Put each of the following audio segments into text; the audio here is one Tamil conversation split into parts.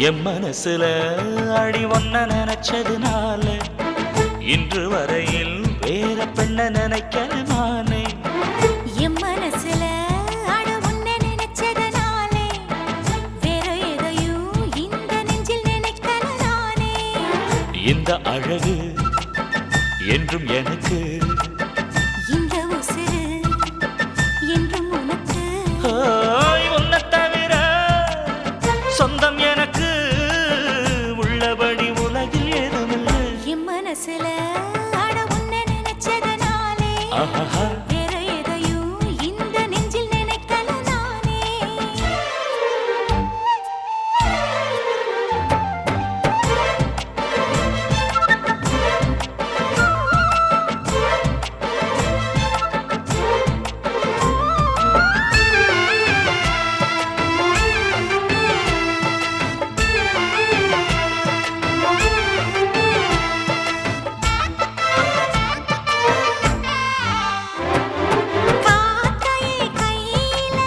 என் மனசுல அடி ஒன்ன நினைச்சதுனால இன்று வரையில் வேற பெண்ண நினைக்கிற நானே. என் மனசுல அட உன்ன நினைச்சதுனாலே வேற எதையும் இந்த நெஞ்சில் நினைக்கல நானே. இந்த அழகு என்றும் எனக்கு, இந்த உசிறு என்றும் உனக்கு. உன்னை தவிர சொந்தம் எனக்கு உள்ளபடி உலகில் ஏதுமில்லை. என் மனசுல அட உன்ன நினைச்சதுனாலே வேற எதையும் இந்த நெஞ்சில் நினைக்கல நானே. காக்கையை கையில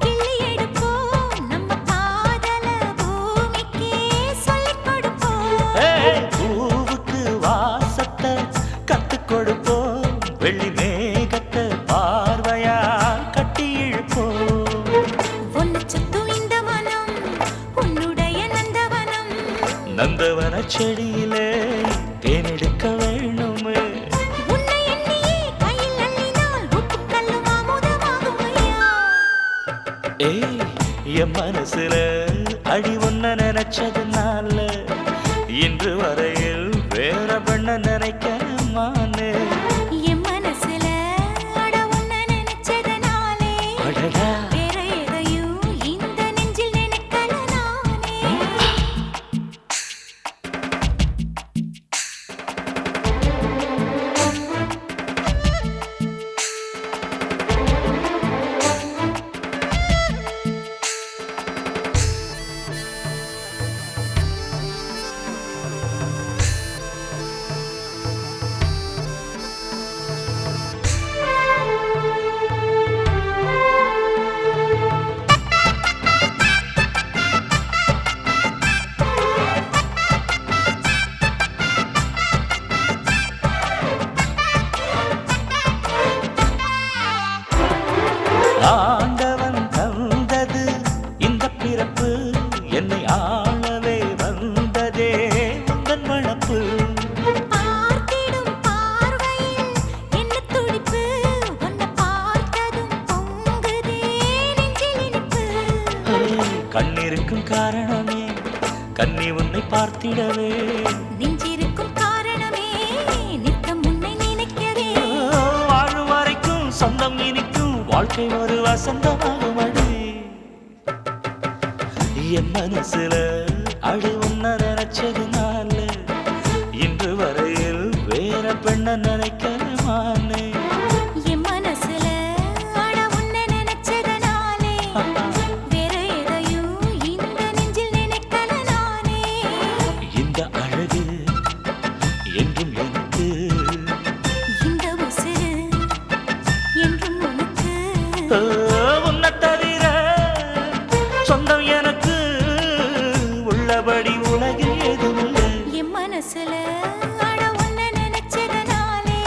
கிள்ளி எடுப்போம், நம்ம காதல பூமிக்கே சொல்லிக் கொடுப்போம். பூவுக்கு வாசத்தை கத்துக் கொடுப்போம், வெள்ளி மேகத்தை பார்வையா கட்டி இழுப்போம். உன்னை சுத்தும் இந்த மனம் உன்னுடைய நந்தவனம். நந்தவன செடியிலே தேனெடுக்க வேணுமே. உன்னை எண்ணியே கையில் அள்ளினால் உப்புக்கல்லும் அமுதமாகும் ஐயா. ஏய், என் மனசுல அடி ஒன்ன நினைச்சதுனால இன்று வரையில் வேற பெண்ண நினைக்கிறமானே. என் மனசுல அட உன்னை நினைச்சதுனாலே அடடா, வேற எதையும் இந்த நெஞ்சில் நினைக்கல நானே. ஆண்டவன் தந்தது இந்த பிறப்பு, என்னை ஆளவே வந்ததே உந்தன் வளப்பு. பார்த்திடும் பார்வையில் என்ன துடிப்பு, உன்னை பார்த்ததும் பொங்குதே நெஞ்சில் இனிப்பு. கண்ணிருக்கும் காரணமே கண்ணி உன்னை பார்த்திடவே, நெஞ்சிருக்கும் காரணமே நித்தம் உன்னை நினைக்கவே. வாழும் வரைக்கும் சொந்தம் இனிக்கும், வாழ்க்கை ஒரு வசந்தமாகும் அடி. என் மனசுல அடி உன்ன நினைச்சதுனால இன்று வரையில் வேற பெண்ண நினைக்கிறமானே. என் மனசுல அட உன்னை நினைச்சதுனாலே வேற எதையும் இந்த நெஞ்சில் நினைக்கல நானே. இந்த அழகு என்றும் எனக்கு, இந்த உசிறு என்றும் உனக்கு. உன்னை தவிர சொந்தம் எனக்கு உள்ளபடி உலகில் ஏதுமில்லை. என் மனசுல அட உன்னை நினைச்சதுனாலே